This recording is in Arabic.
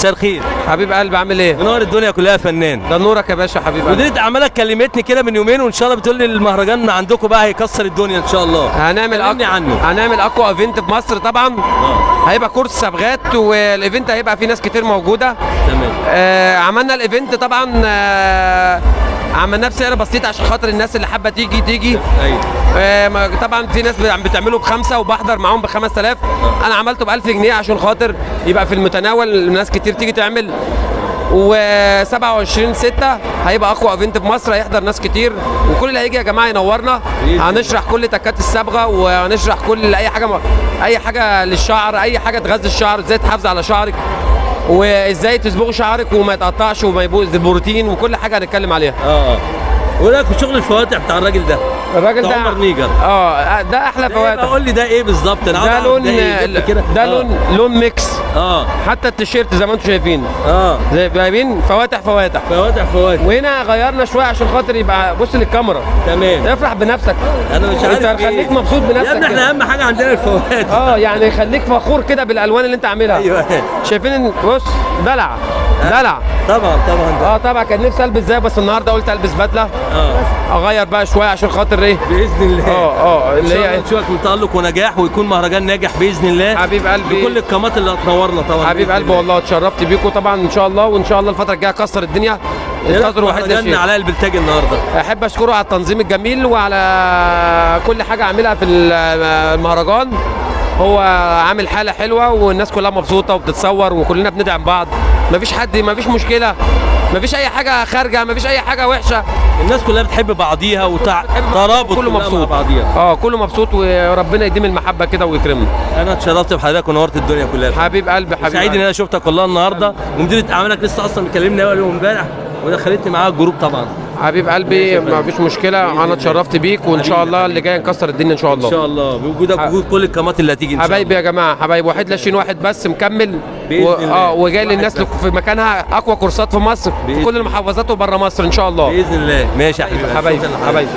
مساء الخير. حبيب قلبي، عامل ايه؟ منور الدنيا كلها يا فنان. ده نورك يا باشا. حبيب قلبي، مديرة اعمالك كلمتني كده من يومين وان شاء الله بتقول لي المهرجان عندكم بقى هيكسر الدنيا ان شاء الله. هنعمل اقوى ايفنت في مصر طبعا. هيبقى كورس صبغات، والايفنت هيبقى فيه ناس كتير موجوده. تمام. عملنا الايفنت طبعا، عملناه بسعر بسيط عشان خاطر الناس اللي حابه تيجي. ايوه. طبعا في ناس بتعمله ب5 وبحضر معاهم ب5000. انا عملته ب1000 جنيه عشان خاطر يبقى في المتناول، الناس كتير تيجي تعمل. و27/6 هيبقى اقوى ايفنت في مصر، هيحضر ناس كتير، وكل اللي هيجي يا جماعه ينورنا. هنشرح كل تكات الصبغه، وهنشرح كل اي حاجه للشعر، اي حاجه تغذي الشعر، ازاي تحافظ على شعرك، وازاي تصبغي شعرك وما يتقطعش وما يبوظ، البروتين وكل حاجه هنتكلم عليها. وايه رايك في شغل الفواتح بتاع الراجل ده؟ الراجل ده عمر نيجر. ده احلى فواتح. قول لي ده ايه بالظبط؟ ده لون ده لون ميكس. حتى التيشيرت زي ما انتم شايفين. زي باين فواتح. وهنا غيرنا شويه عشان خاطر يبقى بص للكاميرا. تمام. افرح بنفسك. انا مش عارف انت خليك مبسوط بنفسك يا ابني. احنا اهم حاجه عندنا الفواتح. يعني خليك فخور كده بالالوان اللي انت عاملها. ايوه. شايفين بص دلع. طبعا. طبعا كان نفسي البس زي، بس النهارده قلت البس بدله. اغير بقى شويه عشان خاطر ايه؟ باذن الله. اللي هي نشوفك من تألق ونجاح، ويكون مهرجان ناجح باذن الله. حبيب قلبي، بكل القامات اللي هتنورنا طبعا. حبيب قلبي والله اتشرفت بيكم طبعا ان شاء الله، وان شاء الله الفتره الجايه اكسر الدنيا. انتظروا واحد مهرجان علاء البلتاجي النهارده. احب اشكره على التنظيم الجميل وعلى كل حاجه عاملها في المهرجان. هو عامل حاله حلوه، والناس كلها مبسوطه وبتتصور، وكلنا بندعم بعض. مفيش مشكله، مفيش اي حاجه خارجه، مفيش اي حاجه وحشه. الناس كلها بتحب بعضيها وترابط، كله مبسوط مع بعضيها. كله مبسوط، وربنا يديم المحبه كده ويكرمنا. انا اتشرفت بحضرتك ونورت الدنيا كلها. حبيب قلبي. سعيد ان انا شفتك والله النهارده. ومديرة اعمالك لسه اصلا مكلمني اول يوم امبارح ودخلتني معاها الجروب طبعا. حبيب قلبي، مفيش مشكله. انا اتشرفت بيك، وان شاء الله اللي جاي نكسر الدنيا ان شاء الله. ان شاء الله بوجودك وجود كل القامات اللي هتيجي ان شاء الله. حبايبي يا جماعه، حبايبي 21 بس مكمل وجاي للناس في مكانها اقوى كورسات في مصر، في كل المحافظات وبره مصر ان شاء الله باذن الله. ماشي يا حبيبي. حبايبي.